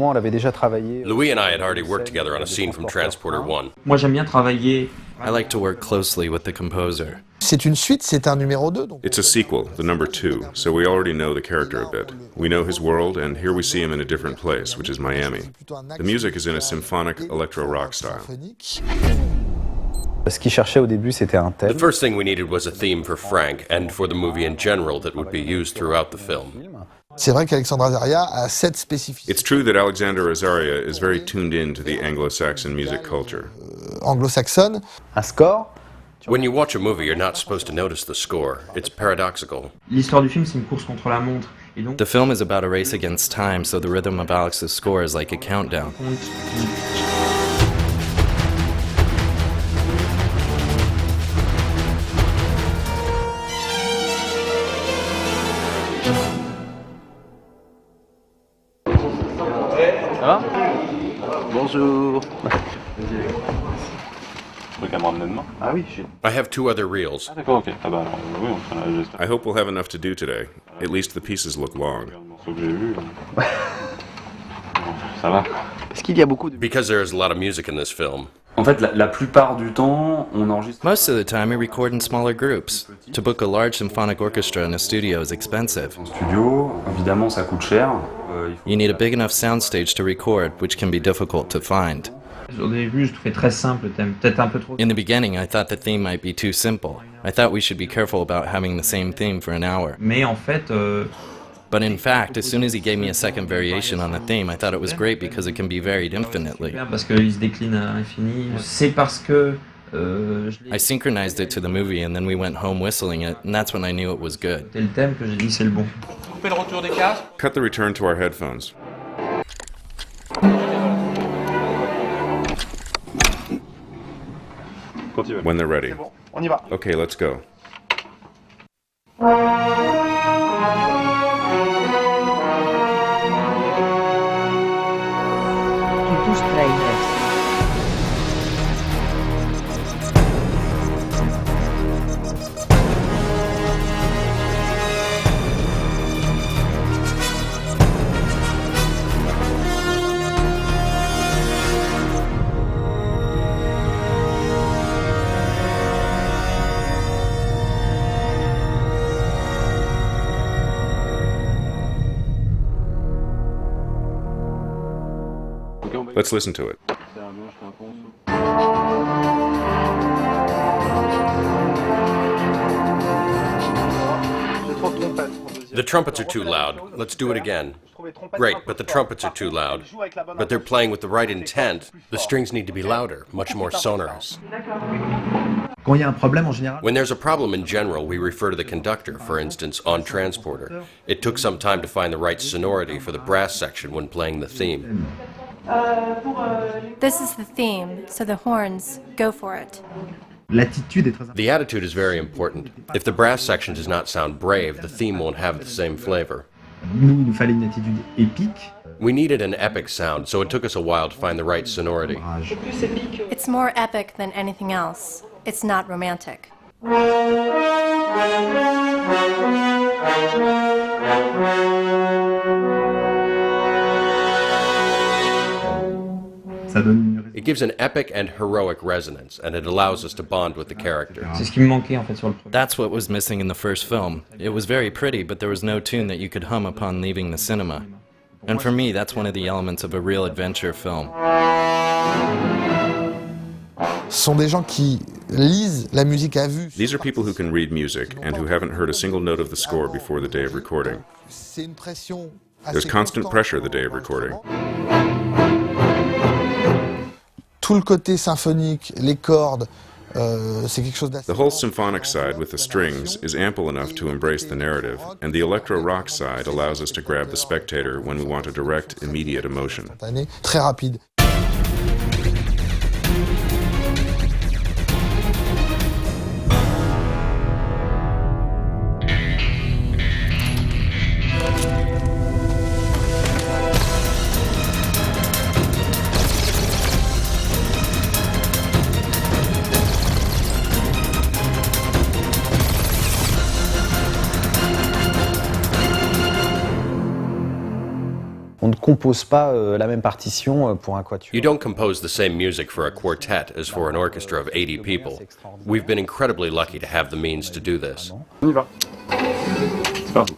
moment, elle avait déjà travaillé. Louis and I had already worked together on a scene from Transporter 1. Moi, j'aime bien travailler. I like to work closely with the composer. C'est une suite, c'est un numéro 2. Donc. It's a sequel, the number 2, so we already know the character a bit. We know his world, and here we see him in a different place, which is Miami. The music is in a symphonic electro-rock style. Ce qu'il cherchait au début, c'était un thème. The first thing we needed was a theme for Frank, and for the movie in general that would be used throughout the film. C'est vrai qu'Alexandre Azaria a cette spécificité. It's true that Alexander Azaria is very tuned in to the Anglo-Saxon music culture. Anglo-saxonne. Un score. When you watch a movie, you're not supposed to notice the score. It's paradoxical. L'histoire du film, c'est une course contre la montre. Et donc, The film is about a race against time, so the rhythm of Alex's score is like a countdown. Ça va? Bonjour. Truc à me ramener demain. Ah oui. I have 2 other reels. Ah d'accord, ok. Ah bah alors, oui, on fait la gestion. I hope we'll have enough to do today. At least the pieces look long. Le morceau que j'ai vu. Ça va. Parce qu'il y a beaucoup de. Because there is a lot of music in this film. En fait, la plupart du temps, on enregistre. Most of the time, we record in smaller groups. To book a large symphonic orchestra in a studio is expensive. En studio, évidemment, ça coûte cher. You need a big enough soundstage to record, which can be difficult to find. Au début, je trouvais très simple le thème, peut-être un peu trop. In the beginning, I thought the theme might be too simple. I thought we should be careful about having the same theme for an hour. Mais en fait, But in fact, as soon as he gave me a second variation on the theme, I thought it was great because it can be varied infinitely. parce qu'il se décline à l'infini. C'est parce que I synchronized it to the movie and then we went home whistling it, and that's when I knew it was good. c'était le thème que j'ai dit c'est le bon. Coupez le retour des casques. Cut the return to our headphones. Continue. When they're ready. Bon, on y va. Okay, let's go. Tous tráilers. Let's listen to it. The trumpets are too loud. Let's do it again. Great, but the trumpets are too loud. But they're playing with the right intent. The strings need to be louder, much more sonorous. Quand il y a un problème en général. When there's a problem in general, we refer to the conductor, for instance, on Transporter. It took some time to find the right sonority for the brass section when playing the theme. This is the theme, so the horns, go for it. L'attitude est très importante. The attitude is very important. If the brass section does not sound brave, the theme won't have the same flavor. Nous, il nous fallait une attitude épique. We needed an epic sound, so it took us a while to find the right sonority. It's more epic than anything else. It's not romantic. Ça donne une... It gives an epic and heroic resonance, and it allows us to bond with the character. C'est ce qui me manquait en fait sur le premier. That's what was missing in the first film. It was very pretty, but there was no tune that you could hum upon leaving the cinema. And for me, that's one of the elements of a real adventure film. Ce sont des gens qui lisent la musique à vue. These are people who can read music and who haven't heard a single note of the score before the day of recording. C'est une pression assez There's constant constante. pressure the day of recording. Tout le côté symphonique, les cordes, c'est quelque chose d'assez... The whole symphonic side with the strings is ample enough to embrace the narrative, and the electro-rock side allows us to grab the spectator when we want a direct, immediate emotion. spontané, très rapide. On ne compose pas la même partition pour un quatuor. You don't compose the same music for a quartet as for an orchestra of 80 people. We've been incredibly lucky to have the means to do this. On y va. C'est parti.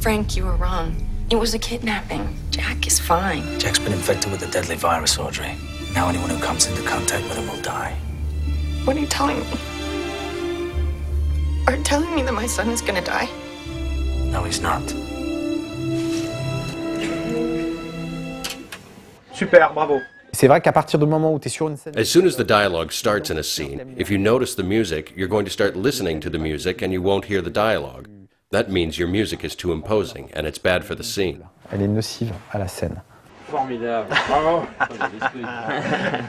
Frank, you were wrong. It was a kidnapping. Jack is fine. Jack's been infected with a deadly virus, Audrey. Now anyone who comes into contact with him will die. What are you telling me? Are you telling me that my son is gonna die? No, he's not. Super, bravo. C'est vrai qu'à partir du moment où tu es sur une scène... As soon as the dialogue starts in a scene, if you notice the music, you're going to start listening to the music and you won't hear the dialogue. That means your music is too imposing and it's bad for the scene. Elle est nocive à la scène. Formidable. Bravo.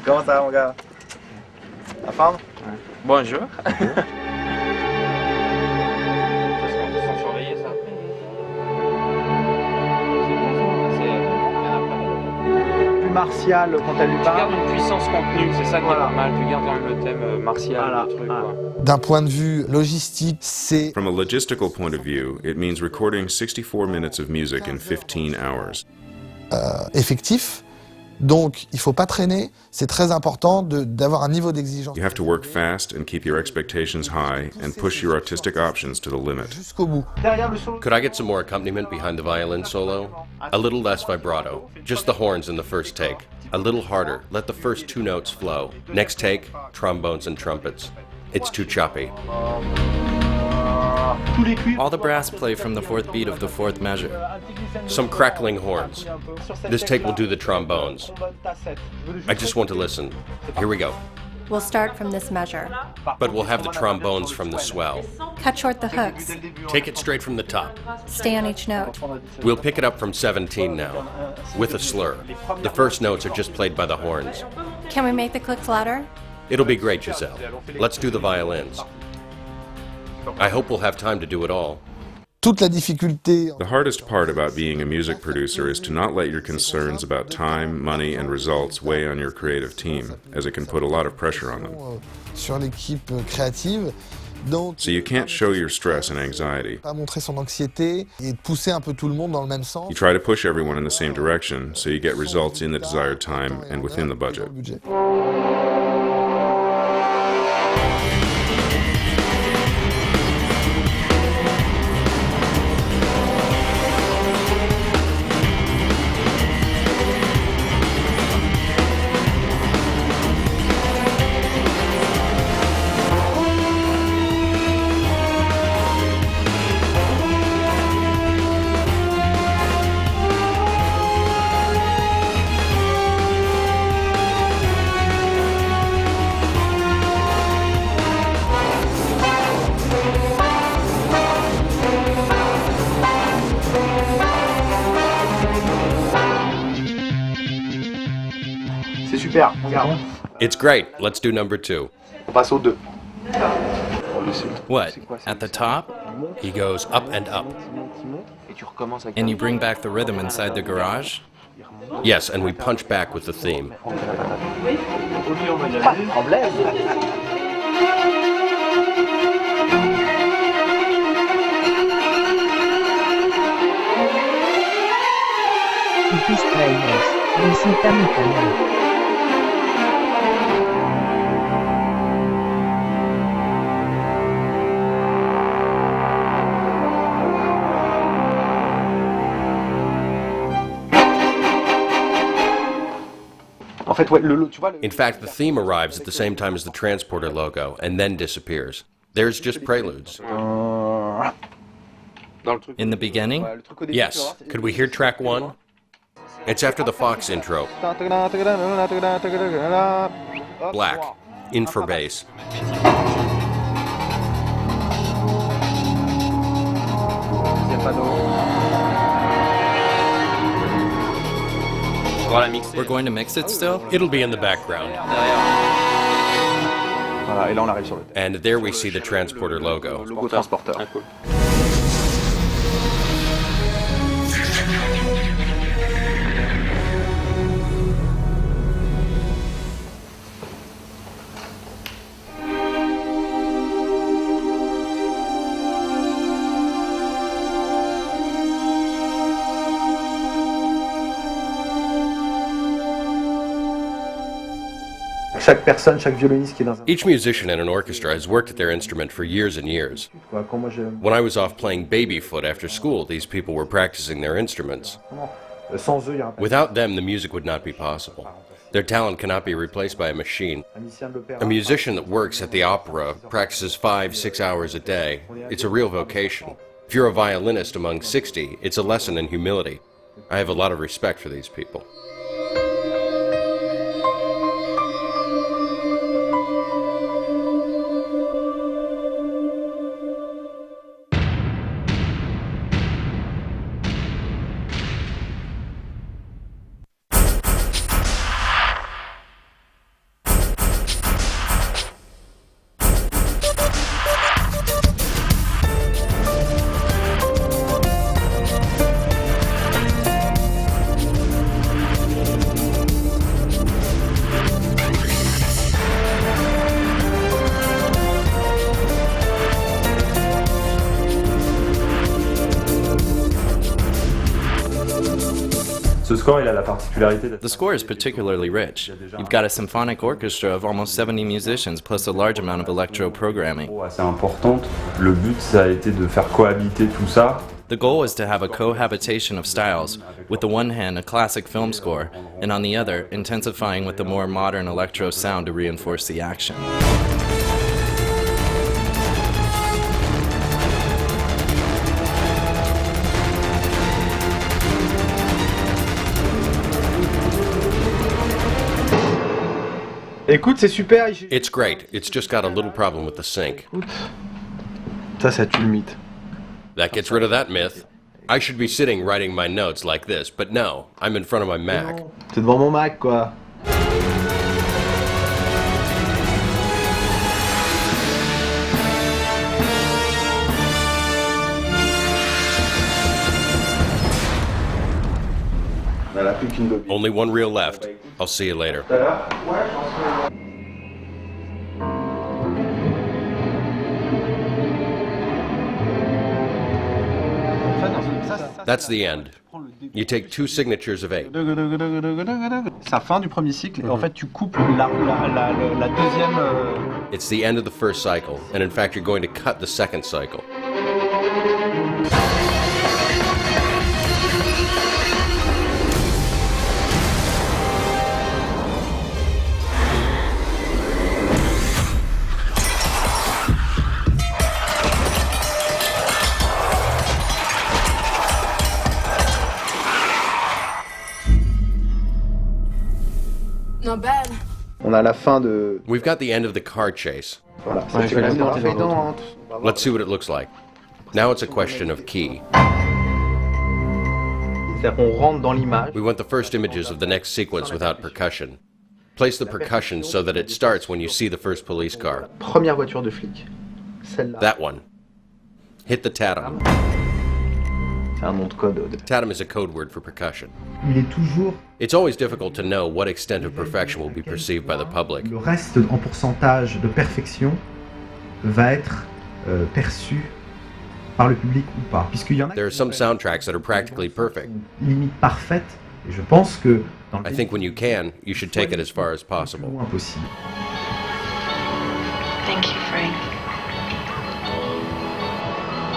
Comment ça va, mon gars? La forme? Bonjour. Plus martial quand elle lui parle. Tu gardes une puissance contenue, c'est ça qui est pas mal. Tu gardes quand même le thème martial du truc, quoi. D'un point de vue logistique, c'est... From a logistical point of view, it means recording 64 minutes of music in 15 hours. effectif. Donc, il ne faut pas traîner. C'est très important d'avoir un niveau d'exigence. You have to work fast and keep your expectations high and push your artistic options to the limit. Jusqu'au bout. Could I get some more accompaniment behind the violin solo? A little less vibrato. Just the horns in the first take. A little harder. Let the first two notes flow. Next take, trombones and trumpets. It's too choppy. All the brass play from the fourth beat of the fourth measure. Some crackling horns. This take will do the trombones. I just want to listen. Here we go. We'll start from this measure. But we'll have the trombones from the swell. Cut short the hooks. Take it straight from the top. Stay on each note. We'll pick it up from 17 now, with a slur. The first notes are just played by the horns. Can we make the clicks louder? It'll be great, Giselle. Let's do the violins. I hope we'll have time to do it all. Toute la difficulté. The hardest part about being a music producer is to not let your concerns about time, money, and results weigh on your creative team, as it can put a lot of pressure on them. Sur l'équipe créative. Donc, So you can't show your stress and anxiety. pas montrer son anxiété et de pousser un peu tout le monde dans le même sens. You try to push everyone in the same direction, so you get results in the desired time and within the budget. C'est super, regarde. It's great. Let's do number 2. On passe au 2. What? At the top? He goes up and up. And you bring back the rhythm inside the garage? Yes, and we punch back with the theme. Tus tráilers. Visita mi canal. In fact, the theme arrives at the same time as the transporter logo and then disappears. There's just preludes. In the beginning? Yes. Could we hear track 1? It's after the Fox intro. Black. In for bass. We're going to mix it still? It'll be in the background. And there we see the transporter logo. chaque personne, chaque violoniste qui est dans un... Each musician in an orchestra has worked at their instrument for years and years. Quand moi, When I was off playing babyfoot after school, these people were practicing their instruments. sans eux, il y a un... Without them, the music would not be possible. Their talent cannot be replaced by a machine. A musician that works at the opera practices 5-6 hours a day. It's a real vocation. If you're a violinist among 60, it's a lesson in humility. I have a lot of respect for these people. The score is particularly rich. You've got a symphonic orchestra of almost 70 musicians plus a large amount of electro programming. The goal is to have a cohabitation of styles, with the one hand a classic film score, and on the other intensifying with the more modern electro sound to reinforce the action. Écoute, c'est super. It's great. It's just got a little problem with the sync. Ça tue le mythe. That gets rid of that myth. I should be sitting writing my notes like this, but no, I'm in front of my Mac. T'es devant mon Mac, quoi. Only one reel left. I'll see you later. That's the end. You take 2 signatures of 8. C'est la fin du premier cycle et en fait tu coupes la deuxième... It's the end of the first cycle, and in fact you're going to cut the second cycle. Not bad. On a la fin de... We've got the end of the car chase. Voilà. Let's see what it looks like. Now it's a question of key. C'est-à-dire qu'on rentre dans l'image. We want the first images of the next sequence without percussion. Place the percussion so that it starts when you see the first police car. Première voiture de flic. Celle-là. That one. Hit the tatum. C'est un nom de code. Tatum is a code word for percussion. Il est toujours... It's always difficult to know what extent of perfection will be perceived by the public. Le reste en pourcentage de perfection va être perçu par le public ou pas. Puisqu'il y en a... There are some soundtracks that are practically perfect. Limite parfaite. Et je pense que dans le I think when you can, you should take it as far as possible. Impossible. Thank you, Frank.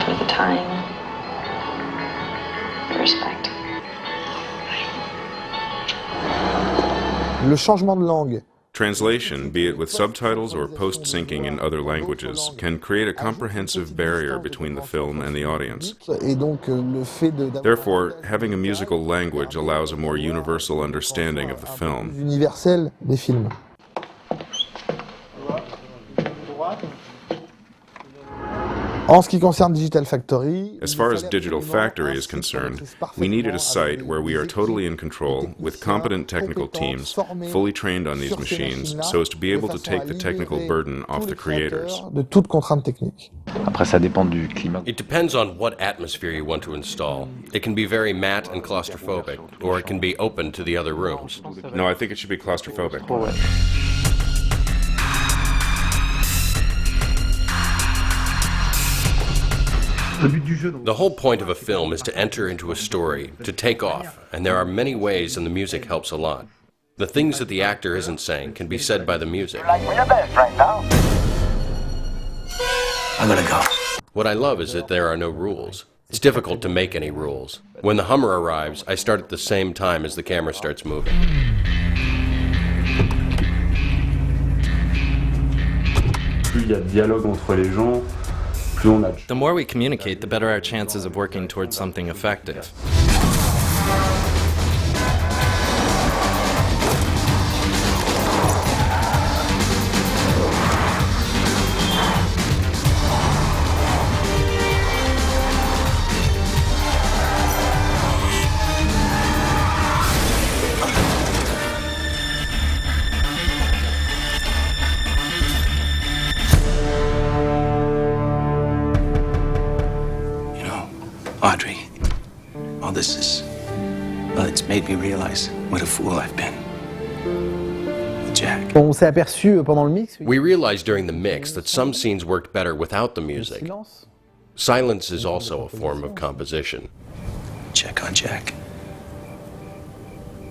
For the time. The respect. Le changement de langue. Translation, be it with subtitles or post-syncing in other languages, can create a comprehensive barrier between the film and the audience. Et donc, le fait de... Therefore, having a musical language allows a more universal understanding of the film. Universel des films. En ce qui concerne Digital Factory, as far as Digital Factory is concerned, we needed a site where we are totally in control, with competent technical teams, fully trained on these machines, so as to be able to take the technical burden off the creators. De toute contrainte technique. Après, ça dépend du climat. It depends on what atmosphere you want to install. It can be very matte and claustrophobic, or it can be open to the other rooms. No, I think it should be claustrophobic. Oh, ouais. The whole point of a film is to enter into a story, to take off, and there are many ways, and the music helps a lot. The things that the actor isn't saying can be said by the music. I gotta go. What I love is that there are no rules. It's difficult to make any rules. When the Hummer arrives, I start at the same time as the camera starts moving. Plus il y a de dialogue entre les gens, plus on a... The more we communicate, the better our chances of working towards something effective. Audrey, all this is, well, it's made me realize what a fool I've been. Jack. On s'est aperçu pendant le mix. We realized during the mix that some scenes worked better without the music. Silence is also a form of composition. Check on Jack.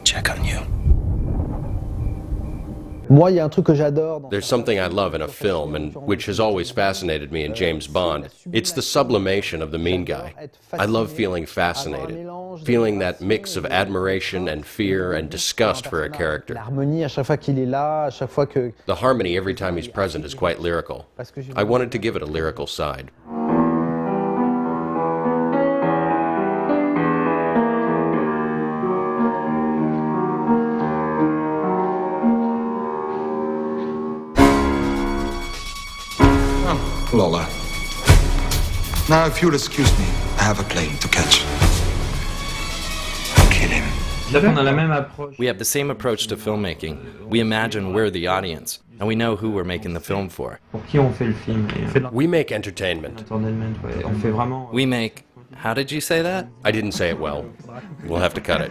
Check on you. Moi, il y a un truc que j'adore. There's something I love in a film, and which has always fascinated me in James Bond. It's the sublimation of the mean guy. I love feeling fascinated, feeling that mix of admiration and fear and disgust for a character. The harmony every time he's present is quite lyrical. I wanted to give it a lyrical side. Lola. Now, if you'll excuse me, I have a plane to catch. Kill him. We have the same approach to filmmaking. We imagine we're the audience, and we know who we're making the film for. We make entertainment. We make... How did you say that? I didn't say it well. We'll have to cut it.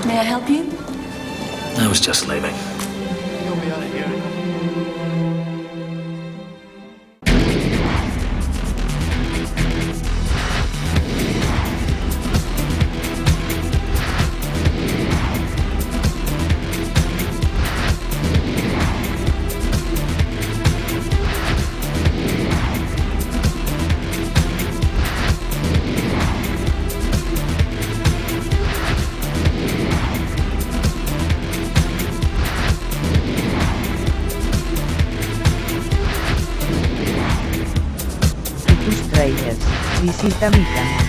May I help you? I was just leaving. You'll be out of here. Tráilers. Visita mi canal.